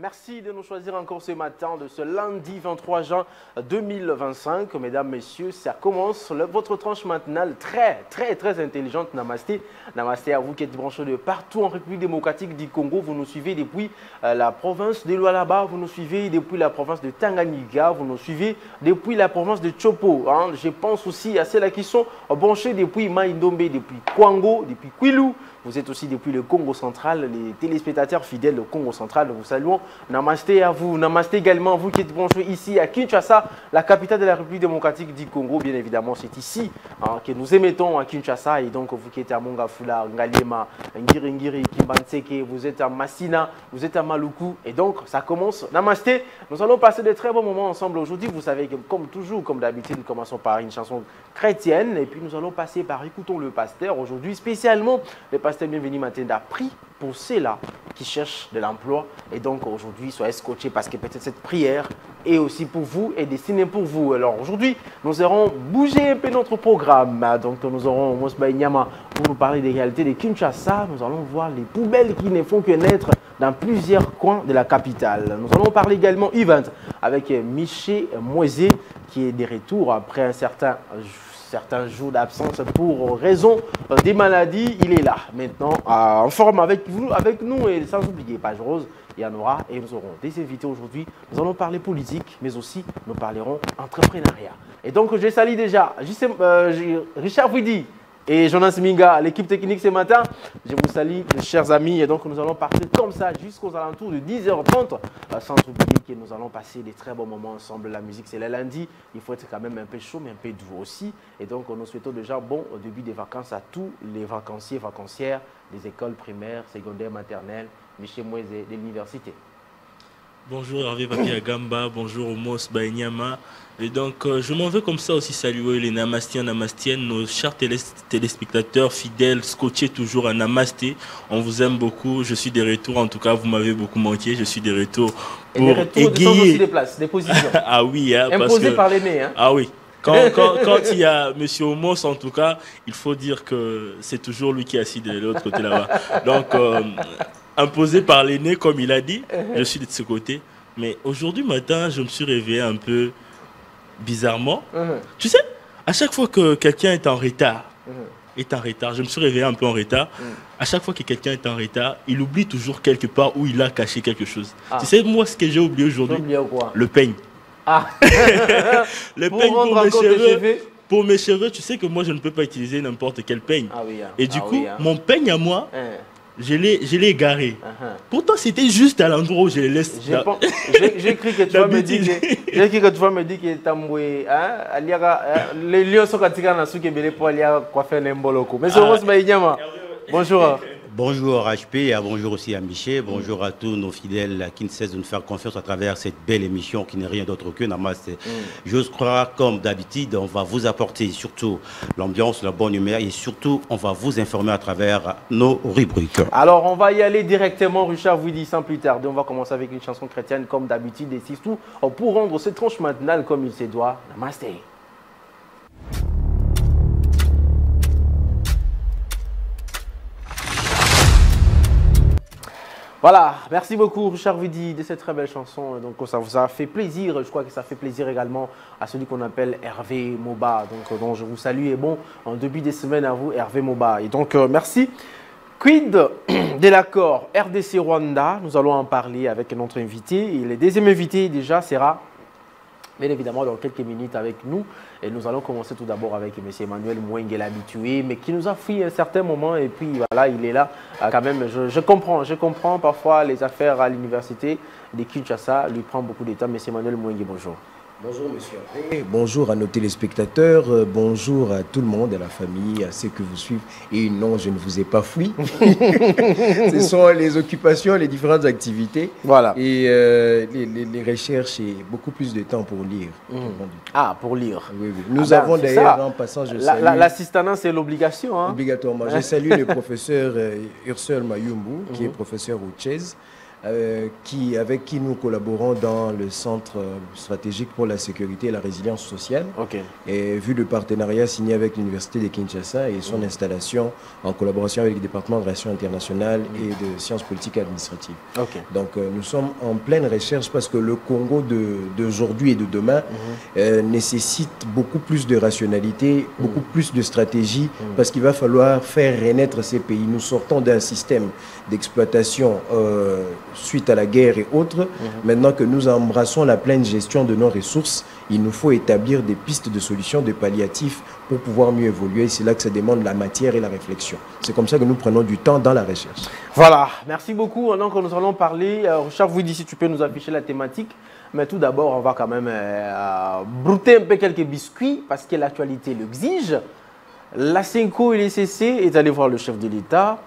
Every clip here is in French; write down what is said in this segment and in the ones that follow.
Merci de nous choisir encore ce matin de ce lundi 23 juin 2025. Mesdames, messieurs, ça commence votre tranche matinale très intelligente. Namasté. Namasté à vous qui êtes branchés de partout en République démocratique du Congo. Vous nous suivez depuis la province de Lualaba, vous nous suivez depuis la province de Tanganyika, vous nous suivez depuis la province de Chopo. Hein. Je pense aussi à celles qui sont branchées depuis Maïndombe, depuis Kwango, depuis Kwilu. Vous êtes aussi depuis le Congo central, les téléspectateurs fidèles au Congo central, nous vous saluons. Namasté à vous, namasté également à vous qui êtes branchés ici à Kinshasa, la capitale de la République démocratique du Congo. Bien évidemment, c'est ici que nous émettons à Kinshasa. Et donc, vous qui êtes à Mongafula, Ngaliema, Ngiri, Kimbanseke, vous êtes à Massina, vous êtes à Maluku. Et donc, ça commence. Namasté, nous allons passer de très bons moments ensemble aujourd'hui. Vous savez que, comme toujours, comme d'habitude, nous commençons par une chanson chrétienne. Et puis, nous allons passer par Écoutons le pasteur. Aujourd'hui, spécialement, le pasteur Bienvenu Matenda a pris pour ceux-là qui cherchent de l'emploi. Et donc aujourd'hui, soyez scotchés parce que peut-être cette prière est aussi pour vous et destinée pour vous. Alors aujourd'hui, nous aurons bougé un peu notre programme. Donc nous aurons Mosba Nyama pour nous parler des réalités de Kinshasa. Nous allons voir les poubelles qui ne font que naître dans plusieurs coins de la capitale. Nous allons parler également event avec Miché Moisé qui est de retour après un certains jours d'absence pour raison des maladies. Il est là maintenant en forme avec nous et sans oublier Page Rose, il y en aura et nous aurons des invités aujourd'hui. Nous allons parler politique mais aussi nous parlerons entrepreneuriat. Et donc je salue déjà Richard Widi et Jonas Minga, l'équipe technique ce matin. Je vous salue, mes chers amis. Et donc, nous allons partir comme ça jusqu'aux alentours de 10h30. Sans oublier que nous allons passer des très bons moments ensemble. La musique, c'est le lundi. Il faut être quand même un peu chaud, mais un peu doux aussi. Et donc, nous souhaitons déjà bon début des vacances à tous les vacanciers, vacancières des écoles primaires, secondaires, maternelles, Michel Moïse de l'université. Bonjour Hervé Papi Agamba, bonjour Omos Baïnyama. Et donc, je m'en veux comme ça aussi saluer les Namastiens, Namastiennes, nos chers téléspectateurs fidèles, scotchés toujours à Namasté. On vous aime beaucoup. Je suis de retour, en tout cas, vous m'avez beaucoup manqué. Je suis de retour pour égayer. Aussi des places, des positions. Ah oui, hein, imposé par l'aîné. Hein. Ah oui. Quand il y a M. Omos, en tout cas, il faut dire que c'est toujours lui qui est assis de l'autre côté là-bas. Donc, imposé par l'aîné, comme il a dit, je suis de ce côté. Mais aujourd'hui matin, je me suis réveillé un peu bizarrement. Tu sais, à chaque fois que quelqu'un est en retard, je me suis réveillé un peu en retard. À chaque fois que quelqu'un est en retard, il oublie toujours quelque part où il a caché quelque chose. Tu sais, moi, ce que j'ai oublié aujourd'hui, le peigne. Ah. Le peigne pour mes cheveux. Pour mes cheveux, tu sais que moi, je ne peux pas utiliser n'importe quel peigne. Ah oui, et du coup, mon peigne à moi, je l'ai égaré. Pourtant, c'était juste à l'endroit où je le laisse. J'ai cru que tu vas me dire que Tamboué, les lions sont quand ils sont pour aller coiffer un boloko. Mais bonjour. Bonjour HP, et bonjour aussi à Miché, bonjour à tous nos fidèles qui ne cessent de nous faire confiance à travers cette belle émission qui n'est rien d'autre que Namasté. J'ose croire, comme d'habitude, on va vous apporter surtout l'ambiance, la bonne humeur et surtout on va vous informer à travers nos rubriques. Alors on va y aller directement, Richard vous dit sans plus tarder. On va commencer avec une chanson chrétienne comme d'habitude et surtout pour rendre cette tranche matinale comme il se doit. Namasté. Voilà, merci beaucoup Richard Vidi de cette très belle chanson. Donc ça vous a fait plaisir, je crois que ça fait plaisir également à celui qu'on appelle Hervé Moba. Donc je vous salue et bon, en début des semaines à vous Hervé Moba. Et donc merci. Quid de l'accord RDC Rwanda, nous allons en parler avec notre invité. Et le deuxième invité déjà sera bien évidemment dans quelques minutes avec nous. Et nous allons commencer tout d'abord avec M. Emmanuel Moueng, l'habitué, mais qui nous a pris un certain moment. Et puis voilà, il est là quand même. Je comprends parfois les affaires à l'université de Kinshasa lui prend beaucoup de temps. M. Emmanuel Moueng, bonjour. Bonjour monsieur Hervé, bonjour à nos téléspectateurs, bonjour à tout le monde, à la famille, à ceux que vous suivez. Et non, je ne vous ai pas fui. Ce sont les occupations, les différentes activités. Voilà. Et les recherches et beaucoup plus de temps pour lire. Ah, pour lire. Oui, oui. Nous avons d'ailleurs, en passant, je salue... L'assistanat, c'est l'obligation. Hein? Obligatoirement. Je salue le professeur Ursule Mayumbu, qui est professeur au Tchèze. avec qui nous collaborons dans le Centre stratégique pour la sécurité et la résilience sociale. Et vu le partenariat signé avec l'Université de Kinshasa et son installation en collaboration avec le département de relations internationales et de sciences politiques et administratives. Donc nous sommes en pleine recherche parce que le Congo d'aujourd'hui et de demain nécessite beaucoup plus de rationalité, beaucoup plus de stratégie, parce qu'il va falloir faire renaître ces pays. Nous sortons d'un système d'exploitation suite à la guerre et autres. Maintenant que nous embrassons la pleine gestion de nos ressources, il nous faut établir des pistes de solutions, de palliatifs pour pouvoir mieux évoluer. C'est là que ça demande la matière et la réflexion. C'est comme ça que nous prenons du temps dans la recherche. Voilà, merci beaucoup. Donc nous allons parler, Richard Vouidi, si tu peux nous afficher la thématique. Mais tout d'abord, on va quand même brouter un peu quelques biscuits parce que l'actualité l'exige. La CENCO et les CC est allé voir le chef de l'État.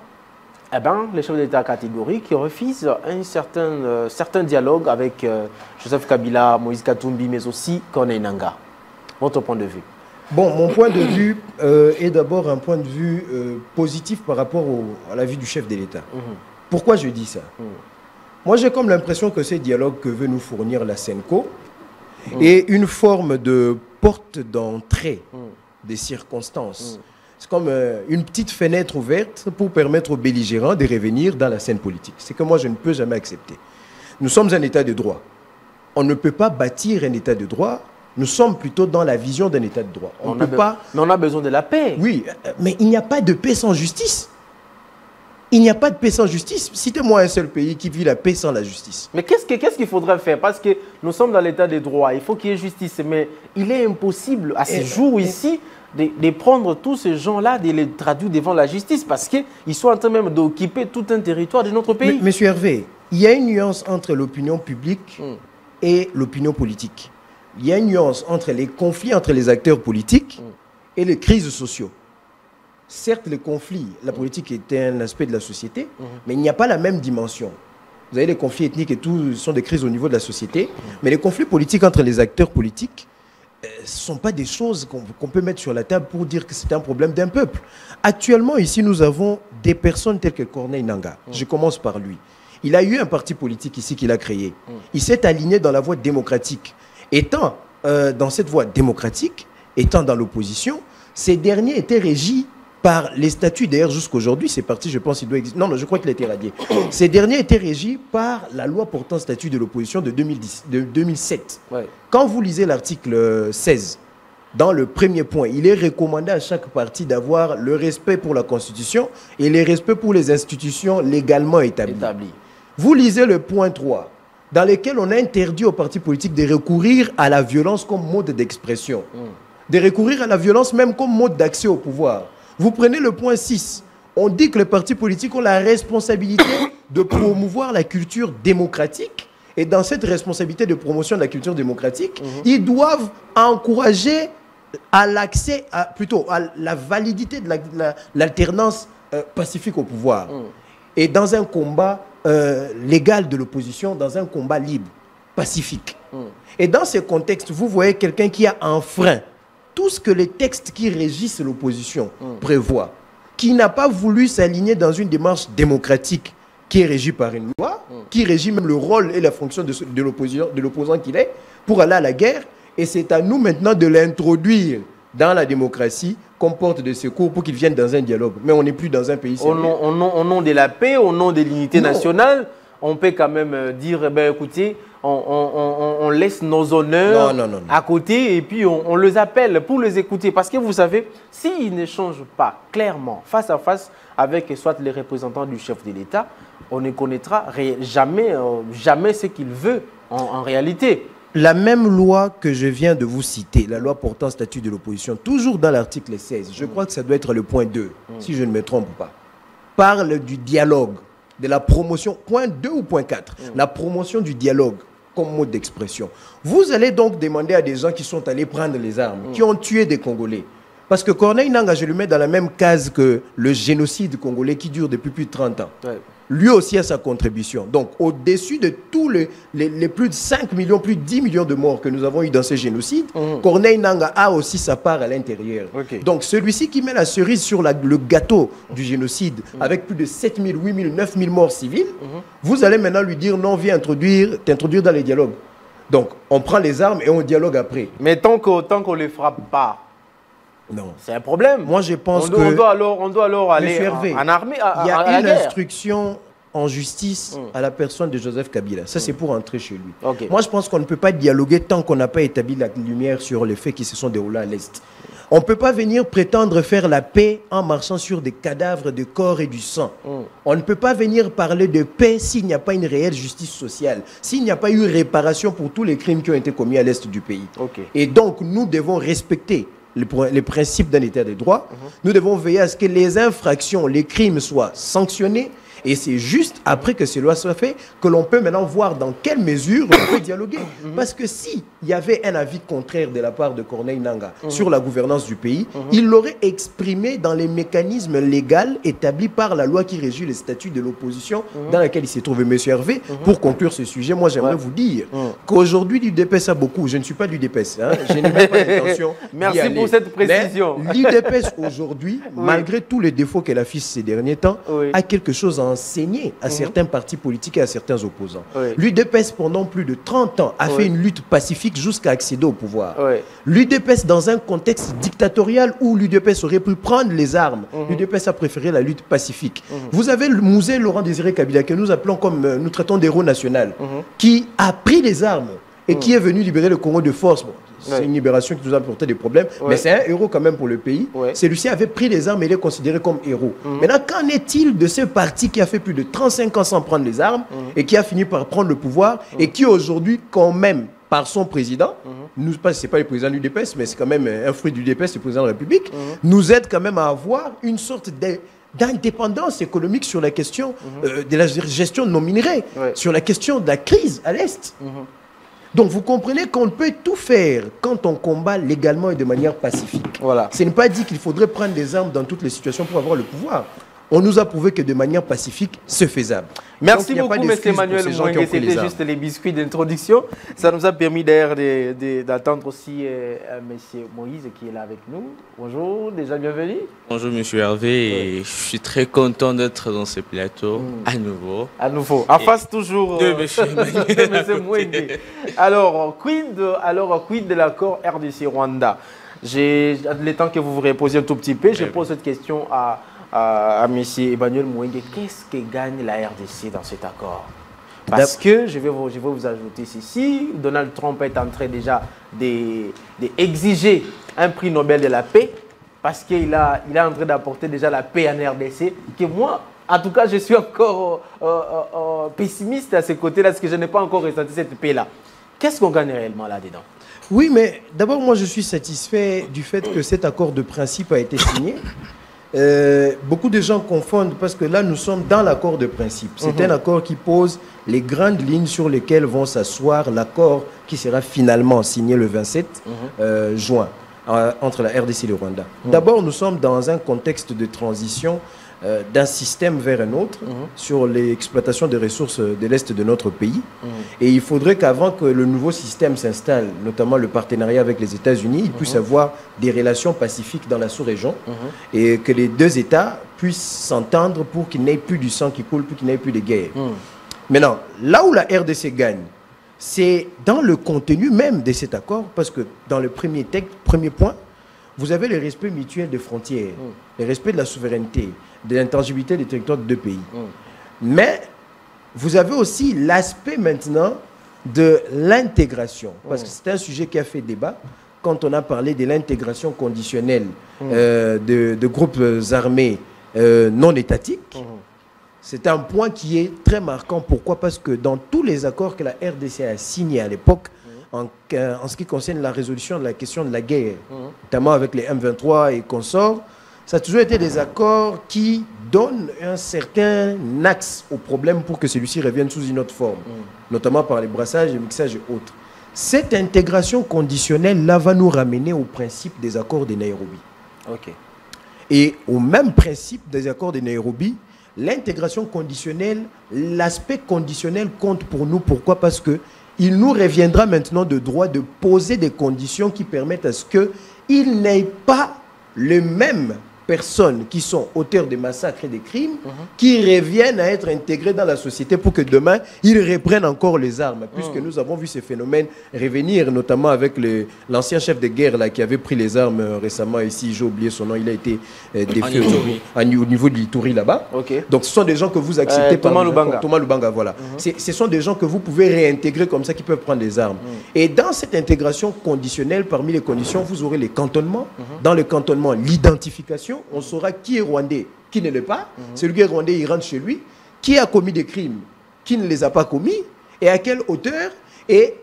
Eh bien, le chef de l'État catégorique refuse un certain dialogue avec Joseph Kabila, Moïse Katumbi, mais aussi Corneille Nangaa. Votre point de vue? Bon, mon point de vue est d'abord un point de vue positif par rapport à la vie du chef de l'État. Pourquoi je dis ça? Moi, j'ai comme l'impression que ce dialogue que veut nous fournir la CENCO est une forme de porte d'entrée des circonstances. C'est comme une petite fenêtre ouverte pour permettre aux belligérants de revenir dans la scène politique. C'est que moi, je ne peux jamais accepter. Nous sommes un État de droit. On ne peut pas bâtir un État de droit. Nous sommes plutôt dans la vision d'un État de droit. Mais on a besoin de la paix. Oui, mais il n'y a pas de paix sans justice. Il n'y a pas de paix sans justice. Citez-moi un seul pays qui vit la paix sans la justice. Mais qu'est-ce qu'il faudrait faire? Parce que nous sommes dans l'état des droits. Il faut qu'il y ait justice. Mais il est impossible à ce jour ici de prendre tous ces gens-là, de les traduire devant la justice. Parce qu'ils sont en train même d'occuper tout un territoire de notre pays. Monsieur Hervé, il y a une nuance entre l'opinion publique et l'opinion politique. Il y a une nuance entre les conflits entre les acteurs politiques et les crises sociaux. Certes, les conflits, la politique est un aspect de la société, mais il n'y a pas la même dimension. Vous avez les conflits ethniques et tout, sont des crises au niveau de la société, mais les conflits politiques entre les acteurs politiques ne sont pas des choses qu'on peut mettre sur la table pour dire que c'est un problème d'un peuple. Actuellement, ici, nous avons des personnes telles que Corneille Nangaa. Je commence par lui. Il a eu un parti politique ici qu'il a créé. Il s'est aligné dans la voie démocratique. Étant dans cette voie démocratique, étant dans l'opposition, ces derniers étaient régis par les statuts, d'ailleurs jusqu'à aujourd'hui, c'est parti, je pense, il doit exister. Non, je crois qu'il a été radié. Ces derniers étaient régis par la loi portant statut de l'opposition de 2007. Quand vous lisez l'article 16, dans le premier point, il est recommandé à chaque parti d'avoir le respect pour la Constitution et le respect pour les institutions légalement établies. Vous lisez le point 3, dans lequel on a interdit aux partis politiques de recourir à la violence comme mode d'expression, de recourir à la violence même comme mode d'accès au pouvoir. Vous prenez le point 6, on dit que les partis politiques ont la responsabilité de promouvoir la culture démocratique. Et dans cette responsabilité de promotion de la culture démocratique, ils doivent encourager à l'accès, plutôt à la validité de l'alternance pacifique au pouvoir. Et dans un combat légal de l'opposition, dans un combat libre, pacifique. Et dans ce contexte, vous voyez quelqu'un qui a enfreint tout ce que les textes qui régissent l'opposition prévoient, qui n'a pas voulu s'aligner dans une démarche démocratique qui est régie par une loi, qui régit même le rôle et la fonction de l'opposant qu'il est, pour aller à la guerre. Et c'est à nous maintenant de l'introduire dans la démocratie comme porte de secours pour qu'il vienne dans un dialogue. Mais on n'est plus dans un pays sérieux. Au nom de la paix, au nom de l'unité nationale, on peut quand même dire, eh bien, écoutez, on laisse nos honneurs à côté et puis on les appelle pour les écouter. Parce que vous savez, s'ils n'échangent pas clairement, face à face, avec soit les représentants du chef de l'État, on ne connaîtra jamais ce qu'il veut en réalité. La même loi que je viens de vous citer, la loi portant statut de l'opposition, toujours dans l'article 16, je crois que ça doit être le point 2, si je ne me trompe pas, parle du dialogue, de la promotion, point 2 ou point 4, la promotion du dialogue comme mode d'expression. Vous allez donc demander à des gens qui sont allés prendre les armes, qui ont tué des Congolais, Parce que Corneille Nangaa, je le mets dans la même case que le génocide congolais qui dure depuis plus de 30 ans. Ouais. Lui aussi a sa contribution. Donc, au-dessus de tous les plus de 5 millions, plus de 10 millions de morts que nous avons eu dans ces génocides, Corneille Nangaa a aussi sa part à l'intérieur. Okay. Donc, celui-ci qui met la cerise sur le gâteau du génocide, avec plus de 7 000, 8 000, 9 000 morts civils, vous allez maintenant lui dire non, viens t'introduire dans les dialogues. Donc, on prend les armes et on dialogue après. Mais tant qu'on ne les frappe pas, non. C'est un problème. Moi, je pense que... On doit alors aller en armée, il y a une instruction en justice à la personne de Joseph Kabila. Ça, c'est pour entrer chez lui. Okay. Moi, je pense qu'on ne peut pas dialoguer tant qu'on n'a pas établi la lumière sur les faits qui se sont déroulés à l'Est. On ne peut pas venir prétendre faire la paix en marchant sur des cadavres de corps et du sang. On ne peut pas venir parler de paix s'il n'y a pas une réelle justice sociale, s'il n'y a pas eu réparation pour tous les crimes qui ont été commis à l'Est du pays. Okay. Et donc, nous devons respecter les principes d'un état de droit. Nous devons veiller à ce que les infractions, les crimes soient sanctionnés. Et c'est juste après que cela soit fait que l'on peut maintenant voir dans quelle mesure on peut dialoguer. Parce que s'il y avait un avis contraire de la part de Corneille Nangaa sur la gouvernance du pays, il l'aurait exprimé dans les mécanismes légaux établis par la loi qui régit les statuts de l'opposition dans laquelle il s'est trouvé. Monsieur Hervé, pour conclure ce sujet, moi j'aimerais vous dire qu'aujourd'hui l'UDPS a beaucoup, je ne suis pas l'UDPS, hein, je n'ai même pas l'intention. Merci pour cette précision. L'UDPS aujourd'hui, malgré tous les défauts qu'elle affiche ces derniers temps, a quelque chose à enseigner à certains partis politiques et à certains opposants. L'UDPS, pendant plus de 30 ans, a fait une lutte pacifique jusqu'à accéder au pouvoir. L'UDPS, dans un contexte dictatorial où l'UDPS aurait pu prendre les armes, l'UDPS a préféré la lutte pacifique. Vous avez le musée Laurent Désiré Kabila, que nous appelons comme nous traitons d'héros national, qui a pris les armes et qui est venu libérer le Congo de force. Bon, c'est une libération qui nous a apporté des problèmes, mais c'est un héros quand même pour le pays. Celui-ci avait pris les armes et il est considéré comme héros. Maintenant, qu'en est-il de ce parti qui a fait plus de 35 ans sans prendre les armes et qui a fini par prendre le pouvoir et qui aujourd'hui, quand même, par son président, ce n'est pas le président du DPS, mais c'est quand même un fruit du DPS, le président de la République, nous aide quand même à avoir une sorte d'indépendance économique sur la question de la gestion de nos minerais, sur la question de la crise à l'Est. Donc vous comprenez qu'on peut tout faire quand on combat légalement et de manière pacifique. Voilà. Ce n'est pas dit qu'il faudrait prendre des armes dans toutes les situations pour avoir le pouvoir. On nous a prouvé que de manière pacifique, c'est faisable. Merci beaucoup, M. Emmanuel Mouingue. C'était juste les biscuits d'introduction. Ça nous a permis d'ailleurs d'attendre aussi M. Moïse qui est là avec nous. Bonjour, déjà bienvenue. Bonjour, M. Hervé. Et je suis très content d'être dans ce plateau à nouveau. À nouveau. En face toujours de M. Mouingue. Alors, quid de l'accord RDC-Rwanda? J'ai le temps que vous vous reposiez un tout petit peu. Je pose cette question à M. Emmanuel Mouingue. Qu'est-ce que gagne la RDC dans cet accord? Parce que, je vais vous ajouter ceci, Donald Trump est en train déjà d'exiger un prix Nobel de la paix, parce qu'il est en train d'apporter déjà la paix en RDC, que moi, en tout cas, je suis encore pessimiste à ce côté-là, parce que je n'ai pas encore ressenti cette paix-là. Qu'est-ce qu'on gagne réellement là-dedans? Oui, mais d'abord, moi, je suis satisfait du fait que cet accord de principe a été signé. Beaucoup de gens confondent parce que là, nous sommes dans l'accord de principe. C'est un accord qui pose les grandes lignes sur lesquelles vont s'asseoir l'accord qui sera finalement signé le 27 juin entre la RDC et le Rwanda. D'abord, nous sommes dans un contexte de transition d'un système vers un autre sur l'exploitation des ressources de l'Est de notre pays. Et il faudrait qu'avant que le nouveau système s'installe, notamment le partenariat avec les États-Unis, il puisse avoir des relations pacifiques dans la sous-région et que les deux États puissent s'entendre pour qu'il n'y ait plus du sang qui coule, pour qu'il n'y ait plus de guerre. Maintenant, là où la RDC gagne, c'est dans le contenu même de cet accord, parce que dans le premier point, vous avez le respect mutuel des frontières, le respect de la souveraineté, de l'intangibilité des territoires de deux pays. Mais vous avez aussi l'aspect maintenant de l'intégration, parce que c'est un sujet qui a fait débat quand on a parlé de l'intégration conditionnelle de groupes armés non étatiques. C'est un point qui est très marquant. Pourquoi? Parce que dans tous les accords que la RDC a signés à l'époque, en ce qui concerne la résolution de la question de la guerre, notamment avec les M23 et consorts, ça a toujours été des accords qui donnent un certain axe au problème pour que celui-ci revienne sous une autre forme, notamment par les brassages, les mixages et autres. Cette intégration conditionnelle-là va nous ramener au principe des accords de Nairobi. Ok. Et au même principe des accords de Nairobi, l'intégration conditionnelle, l'aspect conditionnel compte pour nous. Pourquoi? Parce que il nous reviendra maintenant de droit de poser des conditions qui permettent à ce qu'il n'ait pas les mêmes personnes qui sont auteurs des massacres et des crimes qui reviennent à être intégrés dans la société pour que demain, ils reprennent encore les armes. Puisque nous avons vu ces phénomènes revenir, notamment avec l'ancien chef de guerre là, qui avait pris les armes récemment ici, j'ai oublié son nom, il a été défait au niveau de l'Ituri là-bas. Ok. Donc ce sont des gens que vous acceptez Thomas Lubanga. Thomas Lubanga, voilà. Ce sont des gens que vous pouvez réintégrer comme ça, qui peuvent prendre des armes. Et dans cette intégration conditionnelle, parmi les conditions, vous aurez les cantonnements. Dans le cantonnement, l'identification. On saura qui est rwandais, qui ne l'est pas. Celui qui est rwandais, il rentre chez lui. Qui a commis des crimes, qui ne les a pas commis, et à quelle hauteur. Et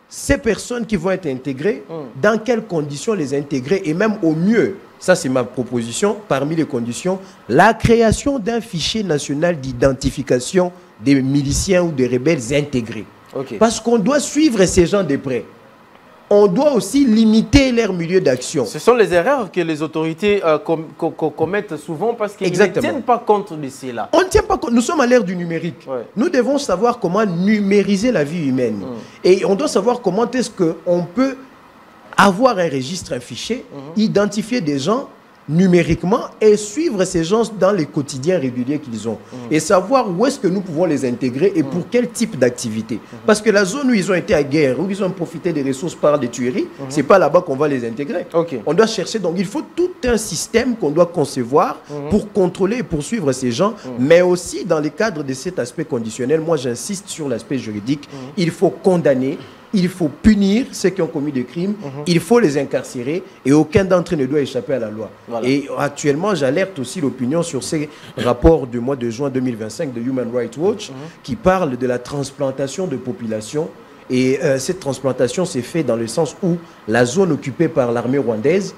ces personnes qui vont être intégrées, dans quelles conditions les intégrer, et même au mieux, ça c'est ma proposition, parmi les conditions, la création d'un fichier national d'identification des miliciens ou des rebelles intégrés. Ok. Parce qu'on doit suivre ces gens de près. On doit aussi limiter leur milieu d'action. Ce sont les erreurs que les autorités commettent souvent parce qu'ils ne tiennent pas compte de cela. On ne tient pas compte. Nous sommes à l'ère du numérique. Ouais. Nous devons savoir comment numériser la vie humaine. Et on doit savoir comment est-ce qu'on peut avoir un registre, un fichier, identifier des gens numériquement et suivre ces gens dans les quotidiens réguliers qu'ils ont. Et savoir où est-ce que nous pouvons les intégrer et pour quel type d'activité. Parce que la zone où ils ont été à guerre, où ils ont profité des ressources par des tueries, c'est pas là-bas qu'on va les intégrer. Ok. On doit chercher, donc il faut tout un système qu'on doit concevoir pour contrôler et poursuivre ces gens, mais aussi dans le cadre de cet aspect conditionnel, moi j'insiste sur l'aspect juridique, il faut condamner, il faut punir ceux qui ont commis des crimes, il faut les incarcérer et aucun d'entre eux ne doit échapper à la loi. Voilà. Et actuellement, j'alerte aussi l'opinion sur ces rapports du mois de juin 2025 de Human Rights Watch qui parlent de la transplantation de population. Et cette transplantation s'est faite dans le sens où la zone occupée par l'armée rwandaise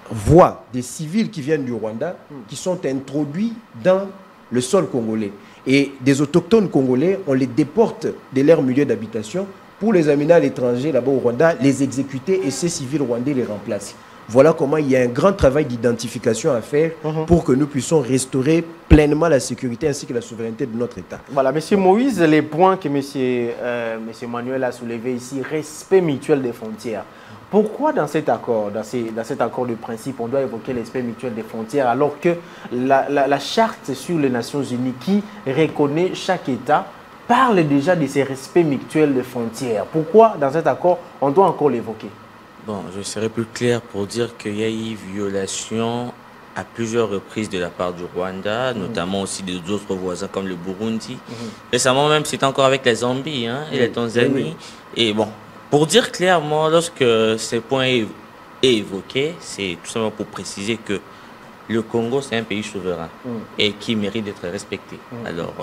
voit des civils qui viennent du Rwanda qui sont introduits dans le sol congolais. Et des autochtones congolais, on les déporte de leur milieu d'habitation pour les amener à l'étranger, là-bas au Rwanda, les exécuter et ces civils rwandais les remplacent. Voilà comment il y a un grand travail d'identification à faire pour que nous puissions restaurer pleinement la sécurité ainsi que la souveraineté de notre État. Voilà, M. Moïse, les points que M. Manuel a soulevés ici, respect mutuel des frontières. Pourquoi dans cet accord, dans cet accord de principe, on doit évoquer l'aspect mutuel des frontières alors que la charte sur les Nations Unies qui reconnaît chaque État parle déjà de ces respects mutuels des frontières? Pourquoi dans cet accord, on doit encore l'évoquer? Bon, je serai plus clair pour dire qu'il y a eu violation à plusieurs reprises de la part du Rwanda, notamment aussi d'autres voisins comme le Burundi. Récemment même, c'était encore avec la Zambie et la Tanzanie. Et bon, pour dire clairement, lorsque ces points est évoqué, c'est tout simplement pour préciser que le Congo, c'est un pays souverain et qui mérite d'être respecté. Alors,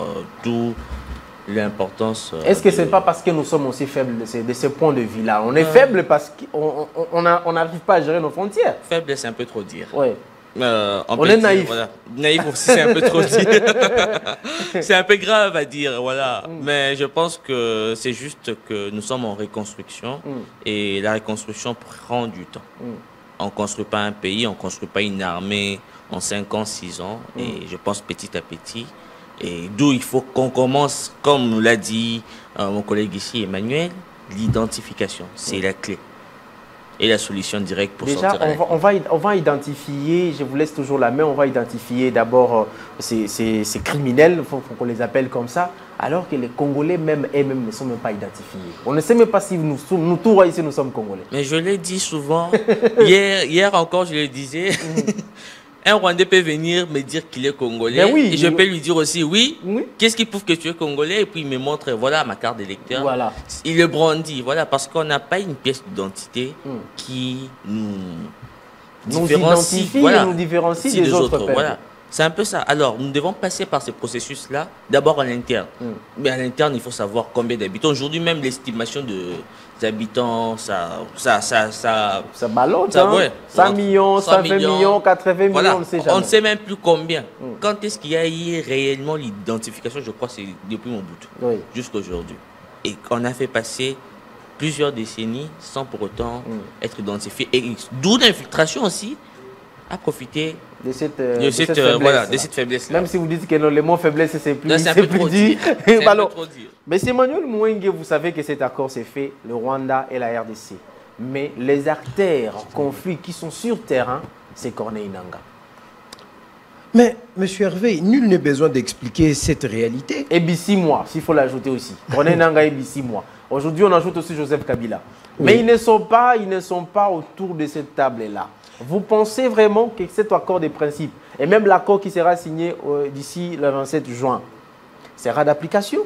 d'où l'importance... Est-ce que ce n'est pas parce que nous sommes aussi faibles de ce point de vue-là? On est faible parce qu'on n'arrive pas à gérer nos frontières. Faible, c'est un peu trop dire. Ouais. On est naïf. Voilà. Naïf aussi, c'est un peu trop dire. C'est un peu grave à dire, voilà. Mais je pense que c'est juste que nous sommes en reconstruction et la reconstruction prend du temps. On ne construit pas un pays, on ne construit pas une armée en 5 ans, 6 ans. Et je pense petit à petit. Et d'où il faut qu'on commence, comme l'a dit mon collègue ici, Emmanuel, l'identification. C'est la clé. Et la solution directe pour déjà, sortir. on va identifier, je vous laisse toujours la main, on va identifier d'abord ces criminels, il faut qu'on les appelle comme ça, alors que les Congolais même eux-mêmes ne sont même pas identifiés. On ne sait même pas si nous tous ici, nous sommes Congolais. Mais je l'ai dit souvent, hier encore je le disais, un Rwandais peut venir me dire qu'il est Congolais, oui, et je peux lui dire aussi, oui. Qu'est-ce qui prouve que tu es Congolais? Et puis il me montre, voilà ma carte d'électeur. Voilà. Il le brandit, voilà, parce qu'on n'a pas une pièce d'identité qui nous différencie, voilà, nous différencie des autres peuples. Voilà. C'est un peu ça. Alors, nous devons passer par ce processus-là, d'abord à l'interne. Mais à l'interne, il faut savoir combien d'habitants. Aujourd'hui, même l'estimation des habitants, ça ballotte, ouais. 100 millions, 120 millions, 80 millions, voilà. on ne sait jamais. On ne sait même plus combien. Quand est-ce qu'il y a eu réellement l'identification? Je crois que c'est depuis mon bout, jusqu'à aujourd'hui. Et on a fait passer plusieurs décennies sans pour autant être identifié. Et d'où l'infiltration aussi à profiter de cette voilà, de faiblesse. cette faiblesse. Même si vous dites que non, le mot faiblesse, c'est plus, Là, c'est un peu trop dit. dire. C'est un Alors, peu trop dire. mais c'est Emmanuel Mouenge, vous savez que cet accord s'est fait, le Rwanda et la RDC. Mais les acteurs en conflit qui sont sur terrain, c'est Corneille Nangaa. Mais, monsieur Hervé, nul n'est besoin d'expliquer cette réalité. Et Bissi-moi, s'il faut l'ajouter aussi. Corneille Nangaa et Bissi-moi. Aujourd'hui, on ajoute aussi Joseph Kabila. Mais ils ne sont pas autour de cette table-là. Vous pensez vraiment que cet accord des principes, et même l'accord qui sera signé d'ici le 27 juin, sera d'application?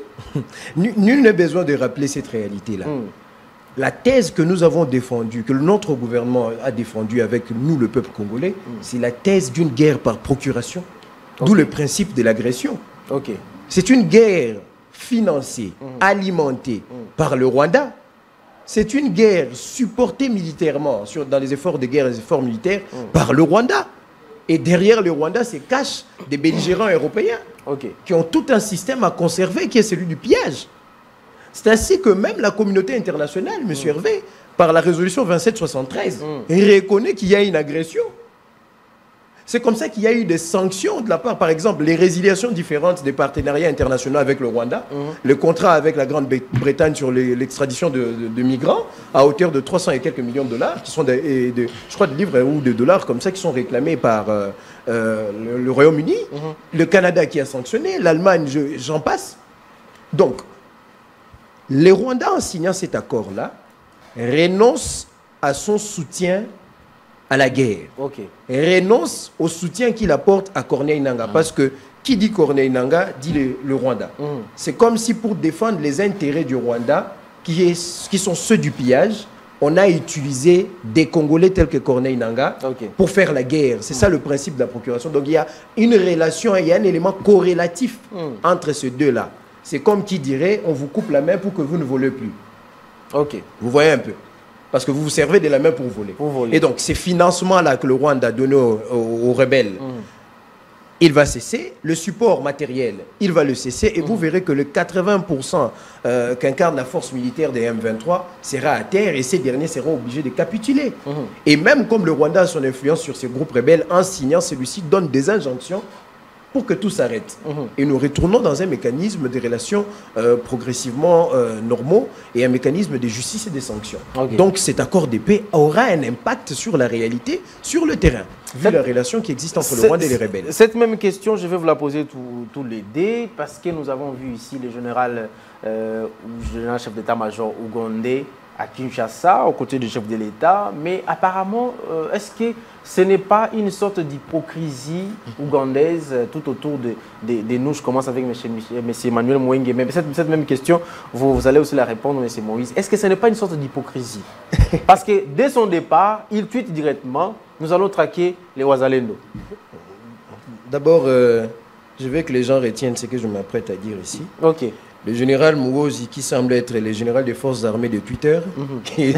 Nul n'est besoin de rappeler cette réalité-là. La thèse que nous avons défendue, que notre gouvernement a défendue avec nous, le peuple congolais, c'est la thèse d'une guerre par procuration. D'où le principe de l'agression. C'est une guerre financée, alimentée par le Rwanda. C'est une guerre supportée militairement dans les efforts de guerre et les efforts militaires par le Rwanda. Et derrière le Rwanda se cachent des belligérants européens qui ont tout un système à conserver qui est celui du pillage. C'est ainsi que même la communauté internationale, M. Hervé, par la résolution 2773, reconnaît qu'il y a une agression. C'est comme ça qu'il y a eu des sanctions de la part, par exemple, les résiliations différentes des partenariats internationaux avec le Rwanda, le contrat avec la Grande-Bretagne sur l'extradition de migrants à hauteur de 300 et quelques millions de dollars, qui sont je crois de livres ou de dollars comme ça, qui sont réclamés par le Royaume-Uni, le Canada qui a sanctionné, l'Allemagne, j'en passe. Donc, les Rwandais, en signant cet accord-là, renoncent à son soutien à la guerre. Renoncent au soutien qu'il apporte à Corneille Nangaa. Parce que qui dit Corneille Nangaa dit le Rwanda. C'est comme si pour défendre les intérêts du Rwanda, qui sont ceux du pillage, on a utilisé des Congolais tels que Corneille Nangaa pour faire la guerre. C'est ça le principe de la procuration. Donc il y a une relation, il y a un élément corrélatif entre ces deux-là. C'est comme qui dirait, on vous coupe la main pour que vous ne volez plus. Vous voyez un peu. Parce que vous vous servez de la main pour voler. Et donc, ces financements-là que le Rwanda a donnés aux rebelles, il va cesser. Le support matériel, il va le cesser. Et vous verrez que le 80% qu'incarne la force militaire des M23 sera à terre et ces derniers seront obligés de capituler. Et même comme le Rwanda a son influence sur ces groupes rebelles, en signant, celui-ci donne des injonctions pour que tout s'arrête. Et nous retournons dans un mécanisme de relations progressivement normaux et un mécanisme de justice et de sanctions. Donc cet accord de paix aura un impact sur la réalité, sur le terrain, vu la relation qui existe entre le Rwanda et les rebelles. Cette même question, je vais vous la poser tous les deux, parce que nous avons vu ici le général chef d'état-major ougandais à Kinshasa, aux côtés du chef de l'État, mais apparemment, est-ce que ce n'est pas une sorte d'hypocrisie ougandaise tout autour de nous? Je commence avec M. Emmanuel Mouenge, mais cette même question, vous allez aussi la répondre, M. Moïse. Est-ce que ce n'est pas une sorte d'hypocrisie? Parce que dès son départ, il tweet directement, nous allons traquer les Wazalendo. D'abord, je veux que les gens retiennent ce que je m'apprête à dire ici. Le général Muhoozi, qui semble être le général des forces armées de Twitter, il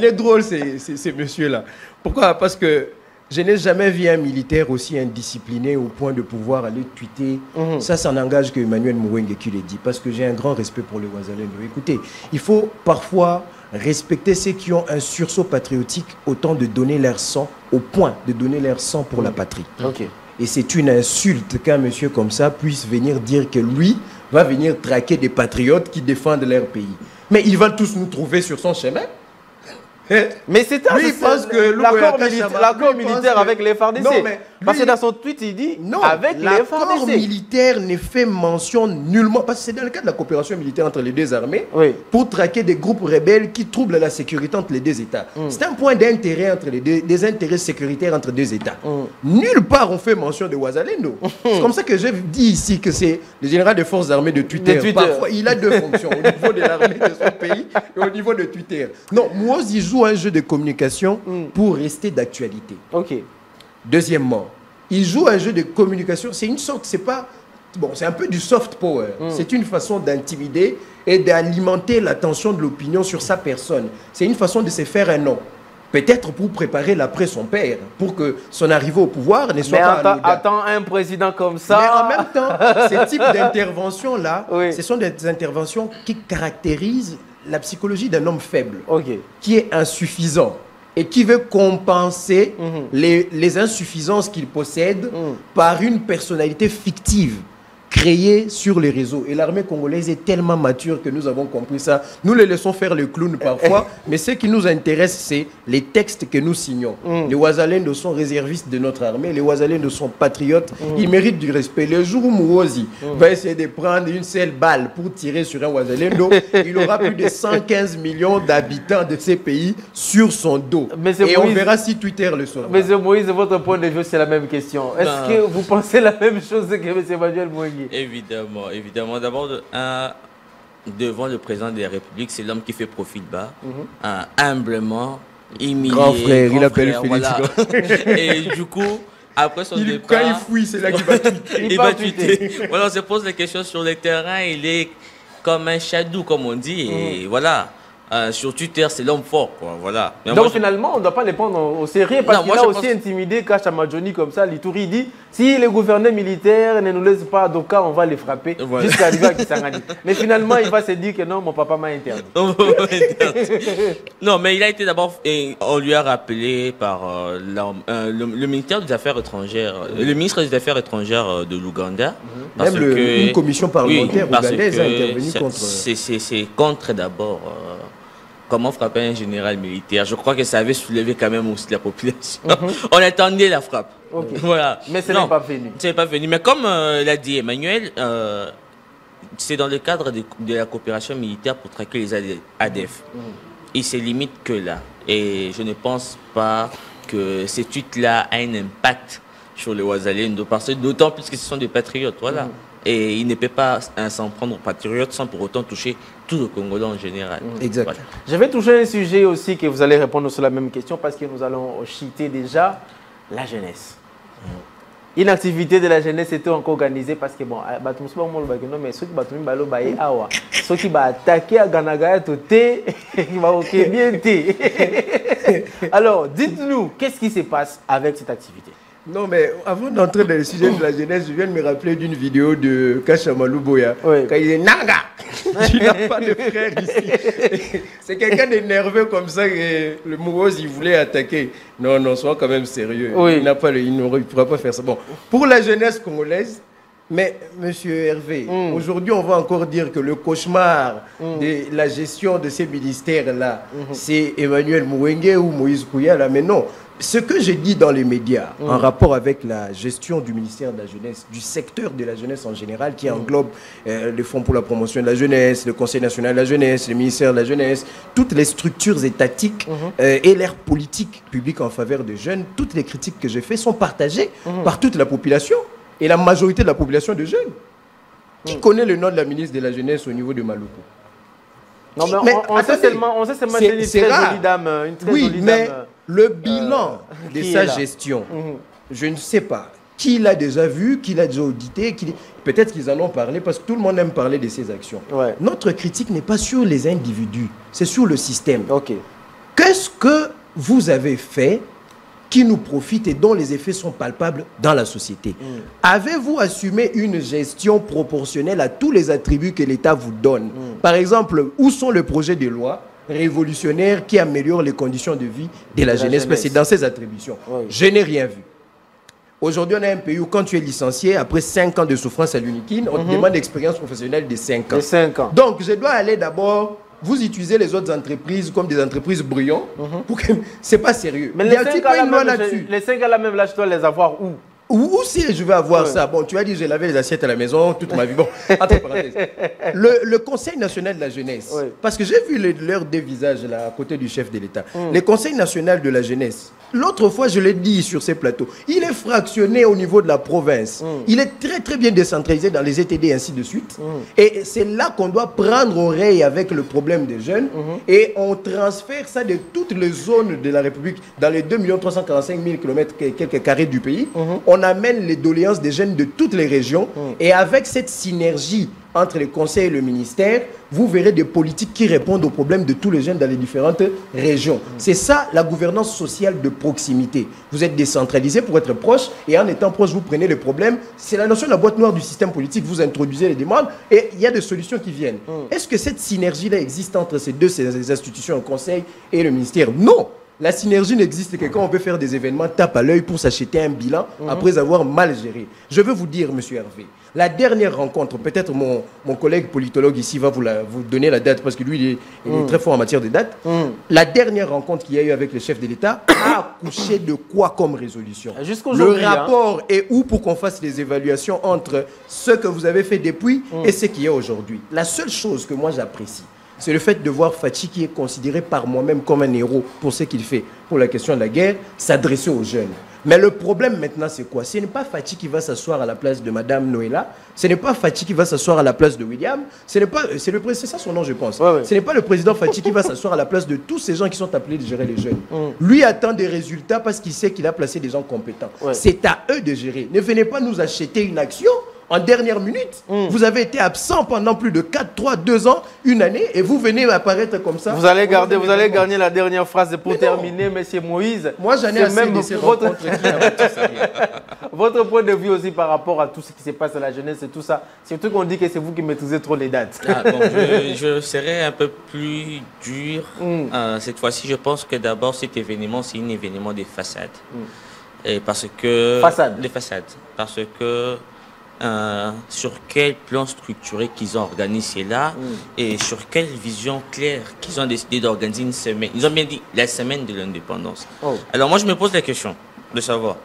est drôle, ces messieurs-là. Pourquoi? Parce que je n'ai jamais vu un militaire aussi indiscipliné au point de pouvoir aller tweeter. Ça n'engage que Emmanuel Mouenge qui le dit, parce que j'ai un grand respect pour les Wazalendo. Écoutez, il faut parfois respecter ceux qui ont un sursaut patriotique autant de donner leur sang, au point de donner leur sang pour la patrie. Et c'est une insulte qu'un monsieur comme ça puisse venir dire que lui va venir traquer des patriotes qui défendent leur pays. Mais ils vont tous nous trouver sur son chemin. Mais c'est l'accord militaire avec les FARDC. Parce que dans son tweet, il dit avec les FARDC. L'accord militaire ne fait mention nullement, parce que c'est dans le cadre de la coopération militaire entre les deux armées, pour traquer des groupes rebelles qui troublent la sécurité entre les deux États. C'est un point d'intérêt entre les deux, des intérêts sécuritaires entre deux États. Nulle part on fait mention de Wazalendo. C'est comme ça que je dis ici que c'est le général des forces armées de Twitter. Parfois, il a deux fonctions, au niveau de l'armée de son pays et au niveau de Twitter. Non, Muhoozi joue un jeu de communication pour rester d'actualité. Deuxièmement, il joue un jeu de communication, c'est une sorte, c'est pas, bon, c'est un peu du soft power. C'est une façon d'intimider et d'alimenter l'attention de l'opinion sur sa personne. C'est une façon de se faire un nom. Peut-être pour préparer l'après son père, pour que son arrivée au pouvoir ne soit pas anodin. Attends, un président comme ça... Mais en même temps, ces types d'interventions-là, ce sont des interventions qui caractérisent la psychologie d'un homme faible, qui est insuffisant, et qui veut compenser les insuffisances qu'il possède par une personnalité fictive créée sur les réseaux. Et l'armée congolaise est tellement mature que nous avons compris ça. Nous les laissons faire le clown parfois, mais ce qui nous intéresse, c'est les textes que nous signons. Les Ouazalendo sont réservistes de notre armée, les Ouazalendo sont patriotes, ils méritent du respect. Le jour où Mourozi va essayer de prendre une seule balle pour tirer sur un Ouazalendo, il aura plus de 115 millions d'habitants de ces pays sur son dos. Et on verra si Twitter le saura. Monsieur Moïse, de votre point de vue, c'est la même question. Est-ce que vous pensez la même chose que M. Emmanuel Mouengi? Évidemment, évidemment. D'abord, devant le président de la République, c'est l'homme qui fait profil bas, humblement, humilié. Grand frère, il appelle Félix. Voilà. Et du coup, après son départ... Quand il fouille, c'est là qu'il va tweeter. Il va tweeter. Voilà, on se pose la question sur le terrain, il est comme un shadow, comme on dit, et voilà. Sur Twitter, c'est l'homme fort, quoi. Voilà. Mais donc finalement, on ne doit pas les prendre au sérieux parce qu'il a aussi intimidé Kacha Majoni comme ça. L'Itouri dit, si les gouverneurs militaires ne nous laissent pas d'Oka, on va les frapper jusqu'à arriver à Kisangani. Mais finalement, il va se dire que non, mon papa m'a interdit. Non, mais il a été d'abord, on lui a rappelé par le ministère des Affaires étrangères, le ministre des Affaires étrangères de l'Ouganda. Même une commission parlementaire ougandaise a intervenu contre... C'est contre d'abord... comment frapper un général militaire. Je crois que ça avait soulevé quand même aussi la population. On attendait la frappe. Voilà. Mais ce n'est pas venu. Ce n'est pas venu. Mais comme l'a dit Emmanuel, c'est dans le cadre de la coopération militaire pour traquer les ADF. Il se limite que là. Et je ne pense pas que ces tweets-là aient un impact sur les Ouazalendo, d'autant plus que ce sont des patriotes. Voilà. Et il ne peut pas s'en prendre aux patriotes sans pour autant toucher tout le Congolais en général. Exact. Voilà. Je vais toucher un sujet aussi que vous allez répondre sur la même question parce que nous allons citer déjà la jeunesse. Une activité de la jeunesse était encore organisée parce que bon, mais ceux qui vont attaquer à Ganagaya Toté, qui va bien. Alors, dites-nous, qu'est-ce qui se passe avec cette activité? Non, mais avant d'entrer dans le sujet de la jeunesse, je viens de me rappeler d'une vidéo de Kashamalou Boya. Quand il dit Nanga, tu n'as pas de frère ici. C'est quelqu'un d'énervé comme ça que le Mouroz, il voulait attaquer. Non, non, sois quand même sérieux. Il ne pourra pas faire ça. Bon, pour la jeunesse congolaise, mais monsieur Hervé, aujourd'hui, on va encore dire que le cauchemar de la gestion de ces ministères-là, c'est Emmanuel Mouengue ou Moïse Kouyala. Mais non. Ce que j'ai dit dans les médias en rapport avec la gestion du ministère de la Jeunesse, du secteur de la jeunesse en général, qui englobe le Fonds pour la promotion de la jeunesse, le Conseil national de la jeunesse, le ministère de la jeunesse, toutes les structures étatiques et l'air politique public en faveur des jeunes, toutes les critiques que j'ai faites sont partagées par toute la population et la majorité de la population de jeunes. Qui connaît le nom de la ministre de la Jeunesse au niveau de Maluku? Non, mais on sait seulement c'est une très jolie dame. Mais le bilan de sa gestion, je ne sais pas. Qui l'a déjà vu, qui l'a déjà audité, peut-être qu'ils en ont parlé parce que tout le monde aime parler de ses actions. Notre critique n'est pas sur les individus, c'est sur le système. Qu'est-ce que vous avez fait qui nous profite et dont les effets sont palpables dans la société? Avez-vous assumé une gestion proportionnelle à tous les attributs que l'État vous donne? Par exemple, où sont les projets de loi révolutionnaires qui améliorent les conditions de vie de la jeunesse? C'est dans ces attributions. Je n'ai rien vu. Aujourd'hui, on a un pays où quand tu es licencié, après 5 ans de souffrance à l'uniquine, on te demande une expérience professionnelle de 5 ans. 5 ans. Donc, je dois aller d'abord... Vous utilisez les autres entreprises comme des entreprises brouillons. C'est pas sérieux. Mais les 5 ans là-dessus. Les 5 ans là même là, je dois les avoir où? Où si je vais avoir ça? Bon, tu as dit, j'ai lavé les assiettes à la maison toute ma vie. Bon, entre parenthèses. Le Conseil national de la jeunesse, parce que j'ai vu leurs deux visages là, à côté du chef de l'État. Le Conseil national de la jeunesse, l'autre fois, je l'ai dit sur ces plateaux, il est fractionné au niveau de la province. Il est très, très bien décentralisé dans les ETD et ainsi de suite. Et c'est là qu'on doit prendre oreille avec le problème des jeunes. Et on transfère ça de toutes les zones de la République, dans les 2 345 000 km quelques carrés du pays. On amène les doléances des jeunes de toutes les régions. Et avec cette synergie entre les conseils et le ministère, vous verrez des politiques qui répondent aux problèmes de tous les jeunes dans les différentes régions. C'est ça la gouvernance sociale de proximité. Vous êtes décentralisé pour être proche et en étant proche, vous prenez les problèmes. C'est la notion de la boîte noire du système politique. Vous introduisez les demandes et il y a des solutions qui viennent. Est-ce que cette synergie-là existe entre ces institutions, le conseil et le ministère? Non. La synergie n'existe que quand on peut faire des événements tape à l'œil pour s'acheter un bilan après avoir mal géré. Je veux vous dire, monsieur Hervé, la dernière rencontre, peut-être mon collègue politologue ici va vous donner la date parce que lui, il est très fort en matière de date. La dernière rencontre qu'il y a eu avec le chef de l'État a accouché de quoi comme résolution? Le rapport est où pour qu'on fasse des évaluations entre ce que vous avez fait depuis et ce qu'il y a aujourd'hui? La seule chose que moi j'apprécie, c'est le fait de voir Fachi, qui est considéré par moi-même comme un héros pour ce qu'il fait pour la question de la guerre, s'adresser aux jeunes. Mais le problème maintenant, c'est quoi? Ce n'est pas Fachi qui va s'asseoir à la place de Madame Noëlla. Ce n'est pas Fachi qui va s'asseoir à la place de William. C'est ça son nom, je pense. Ce n'est pas le président Fachi qui va s'asseoir à la place de tous ces gens qui sont appelés de gérer les jeunes. Lui attend des résultats parce qu'il sait qu'il a placé des gens compétents. C'est à eux de gérer. Ne venez pas nous acheter une action en dernière minute. Vous avez été absent pendant plus de 4, 3, 2 ans, une année, et vous venez apparaître comme ça. Vous allez gagner la dernière phrase pour terminer, monsieur Moïse. Moi, j'en ai assez de ces rencontres. Votre point de vue aussi par rapport à tout ce qui se passe à la jeunesse et tout ça, surtout qu'on dit que c'est vous qui maîtrisez trop les dates. Je serai un peu plus dur. Cette fois-ci, je pense que d'abord, cet événement, c'est un événement des façades. Et parce que... Des façades. Parce que... sur quel plan structuré qu'ils ont organisé là et sur quelle vision claire qu'ils ont décidé d'organiser une semaine. Ils ont bien dit la semaine de l'indépendance. Alors moi je me pose la question de savoir,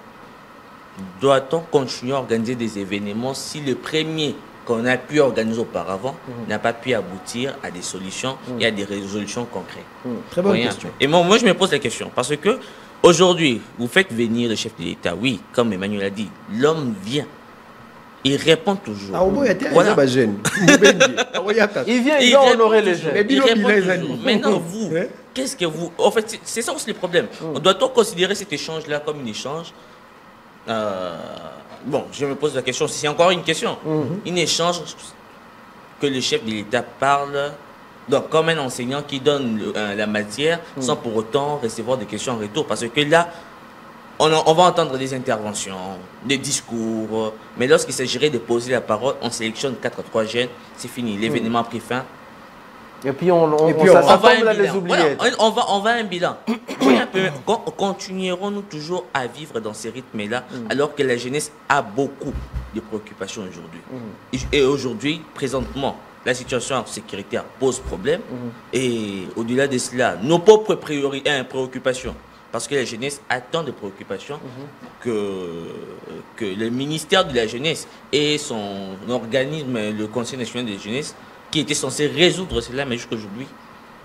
doit-on continuer à organiser des événements si le premier qu'on a pu organiser auparavant n'a pas pu aboutir à des solutions et à des résolutions concrètes? Très bonne question. Et moi je me pose la question parce que aujourd'hui vous faites venir le chef de l'État. Oui, comme Emmanuel a dit, l'homme vient. Il répond toujours. Il vient, il doit honorer les jeunes. Maintenant, vous, qu'est-ce que vous... En fait, c'est ça aussi le problème. Doit-on considérer cet échange-là comme un échange Bon, je me pose la question, c'est encore une question. Un échange que le chef de l'État parle, donc comme un enseignant qui donne la matière sans pour autant recevoir des questions en retour. Parce que là, on va entendre des interventions, des discours, mais lorsqu'il s'agirait de poser la parole, on sélectionne 4 à 3 jeunes, c'est fini, l'événement a pris fin. Et puis on va les oublier. Voilà, on va à un bilan. Continuerons-nous toujours à vivre dans ces rythmes-là, alors que la jeunesse a beaucoup de préoccupations aujourd'hui. Et aujourd'hui, présentement, la situation sécuritaire pose problème. Et au-delà de cela, nos propres préoccupations. Parce que la jeunesse attend des préoccupations que le ministère de la Jeunesse et son organisme, le Conseil national de la jeunesse, qui était censé résoudre cela, mais jusqu'à aujourd'hui,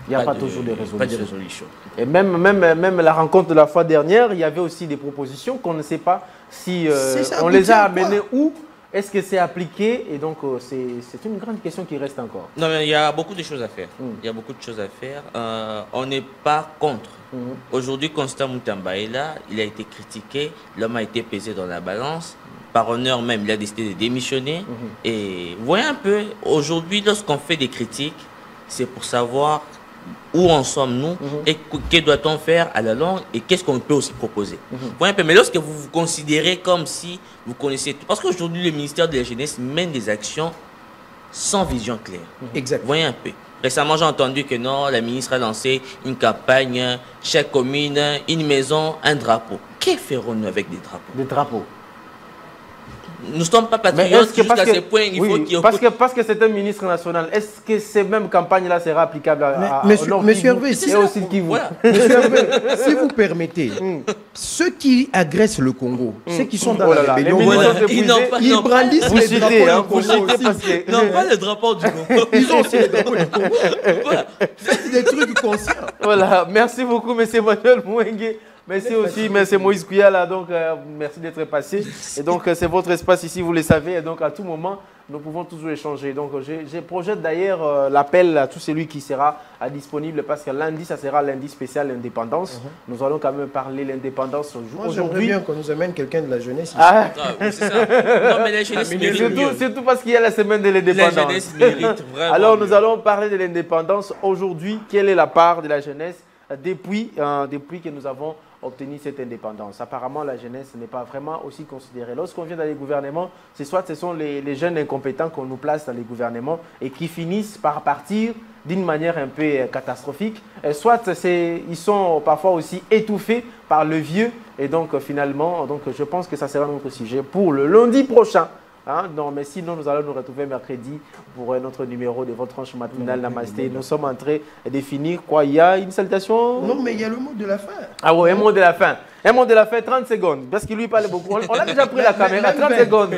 il n'y a pas toujours de résolution. Pas de résolution. Et même la rencontre de la fois dernière, il y avait aussi des propositions qu'on ne sait pas si on les a amenées où. Est-ce que c'est appliqué? Et donc, c'est une grande question qui reste encore. Non, mais il y a beaucoup de choses à faire. Il y a beaucoup de choses à faire. On n'est pas contre. Aujourd'hui, Constant Moutamba est là. Il a été critiqué. L'homme a été pesé dans la balance. Par honneur même, il a décidé de démissionner. Et voyez un peu, aujourd'hui, lorsqu'on fait des critiques, c'est pour savoir où en sommes-nous et que doit-on faire à la longue et qu'est-ce qu'on peut aussi proposer. Voyez un peu, mais lorsque vous vous considérez comme si vous connaissez tout, parce qu'aujourd'hui le ministère de la Jeunesse mène des actions sans vision claire. Exact. Voyez un peu. Récemment, j'ai entendu que non, la ministre a lancé une campagne, chaque commune, une maison, un drapeau. Que ferons-nous avec des drapeaux? Des drapeaux. Nous ne sommes pas patriotes jusqu'à ce point. Il faut qu'il parce que c'est un ministre national. Est-ce que ces mêmes campagnes-là seraient applicables à Monsieur Hervé, si vous permettez, ceux qui agressent le Congo, ceux qui sont dans la rébellion, ils brandissent les drapeaux du Congo. Non, pas le drapeau du Congo. Ils ont aussi les drapeaux du Congo. Faites des trucs conscients. Voilà, merci beaucoup, M. Emmanuel Mouengue. Merci aussi, M. Moïse Kouyala, donc merci d'être passé. Et donc c'est votre espace ici, vous le savez, et donc à tout moment, nous pouvons toujours échanger. Donc je projette d'ailleurs l'appel à tout celui qui sera disponible, parce que lundi, ça sera lundi spécial indépendance. Nous allons quand même parler de l'indépendance aujourd'hui. J'aimerais bien qu'on nous amène quelqu'un de la jeunesse ici. C'est ça. Non, mais la jeunesse mérite. Surtout parce qu'il y a la semaine de l'indépendance. La jeunesse mérite vraiment. Alors nous allons parler de l'indépendance aujourd'hui. Quelle est la part de la jeunesse depuis que nous avons obtenu cette indépendance? Apparemment, la jeunesse n'est pas vraiment aussi considérée. Lorsqu'on vient dans les gouvernements, ce sont les jeunes incompétents qu'on nous place dans les gouvernements et qui finissent par partir d'une manière un peu catastrophique. Soit ils sont parfois aussi étouffés par le vieux. Et donc finalement, je pense que ça sera notre sujet pour le lundi prochain. Hein? Non, mais sinon, nous allons nous retrouver mercredi pour notre numéro de votre tranche matinale Namasté. Nous sommes en train de finir. Quoi, il y a une salutation? Non, mais il y a le mot de la fin. Ah oui, un mot de la fin. Un mot de la fin, 30 secondes. Parce qu'il lui parle beaucoup. On a déjà pris la caméra. 30 secondes.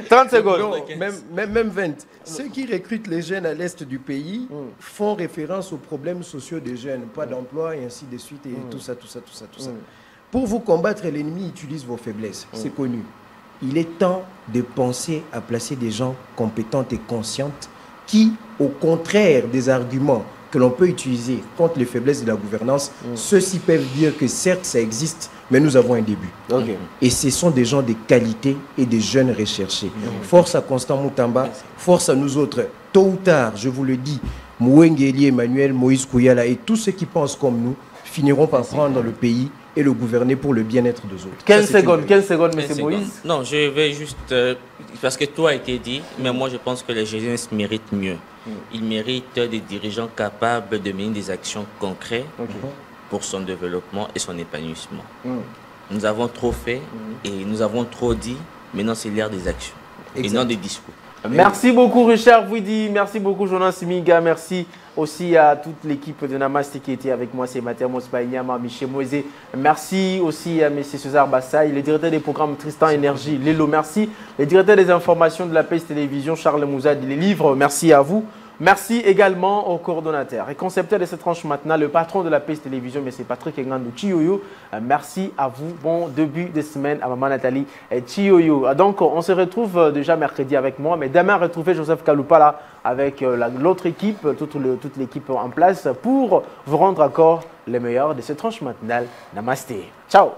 30 secondes. Non, même 20. Ceux qui recrutent les jeunes à l'est du pays font référence aux problèmes sociaux des jeunes. Pas d'emploi et ainsi de suite. Et tout ça. Pour vous combattre, l'ennemi utilise vos faiblesses. C'est connu. Il est temps de penser à placer des gens compétents et conscients qui, au contraire des arguments que l'on peut utiliser contre les faiblesses de la gouvernance, ceux-ci peuvent dire que certes ça existe, mais nous avons un début. Okay. Et ce sont des gens de qualité et des jeunes recherchés. Force à Constant Moutamba, force à nous autres. Tôt ou tard, je vous le dis, Mouengeli, Emmanuel, Moïse Kouyala et tous ceux qui pensent comme nous finiront par prendre le pays et le gouverner pour le bien-être des autres. 15 secondes, M. Moïse. Non, je vais juste... parce que tout a été dit, mais moi je pense que les jeunesse méritent mieux. Ils méritent des dirigeants capables de mener des actions concrètes pour son développement et son épanouissement. Nous avons trop fait et nous avons trop dit, maintenant c'est l'ère des actions et non des discours. Merci beaucoup Richard Vouidi, merci beaucoup Jonas Simiga, merci aussi à toute l'équipe de Namasté qui était avec moi, c'est Mathieu Mospaïniama, Michel Moïse. Merci aussi à M. César Bassaï, le directeur des programmes Tristan Énergie, Lélo, merci. Le directeur des informations de la PES Télévision, Charles Mouzad, les livres, merci à vous. Merci également au coordonnateur et concepteur de cette tranche maintenant, le patron de la PES Télévision, M. Patrick Ngandou Chioyo. Merci à vous. Bon début de semaine à Maman Nathalie Chioyo. Donc, on se retrouve déjà mercredi avec moi, mais demain, retrouvez Joseph Kaloupala avec l'autre équipe, toute l'équipe en place pour vous rendre encore le meilleur de cette tranche matinale. Namasté. Ciao.